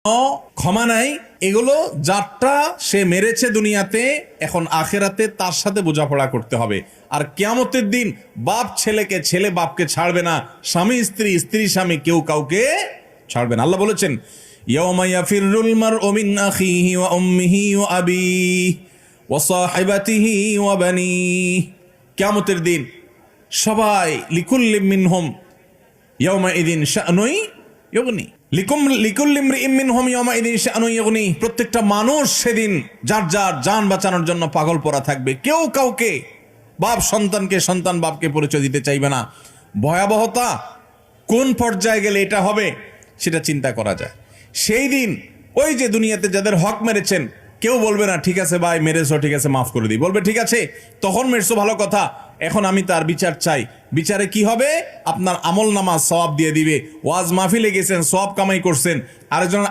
ক্ষমা নাই। এগুলো যারটা সে মেরেছে দুনিয়াতে, এখন আখেরাতে তার সাথে বোঝাপড়া করতে হবে। আর কিয়ামতের দিন বাপ ছেলেকে, ছেলে বাপকে ছাড়বে না, স্বামী স্ত্রী, স্ত্রী স্বামী, কেউ কাউকে ছাড়বে না। আল্লাহ বলেছেন, ইয়াউমা ইয়াফিরুল মারউ মিন আখিহি ওয়া উম্মিহি ওয়া আবিহি ওয়া সাহিবাতিহি ওয়া বানিহি। কিয়ামতের দিন সবাই লিকুল্লি মিনহুম ইয়াউমা ইদিন শাআনুই ইউগনি, লিকুল্লি ইমরিইম মিনহুম ইয়াউমা ইদিন শাআনুই ইউগনি। প্রত্যেকটা মানুষ সেদিন যার যার জান বাঁচানোর জন্য পাগল পড়া থাকবে। কেউ কাউকে, বাপ সন্তানকে, সন্তান বাপকে পরিচয় দিতে চাইবে না। ভয়াবহতা কোন পর্যায়ে গেলে এটা হবে সেটা চিন্তা করা যায়। সেই দিন ওই যে দুনিয়াতে যাদের হক মেরেছেন, কেউ বলবে না ঠিক আছে ভাই মেরেছো, ঠিক আছে মাফ করে দিই, বলবে ঠিক আছে তখন মেরেছো ভালো কথা, এখন আমি তার বিচার চাই। বিচারে কি হবে? আপনার আমল নামা সওয়াব দিয়ে দিবে। ওয়াজ মাহফিলে গেছেন, সওয়াব কামাই করছেন, আরেকজন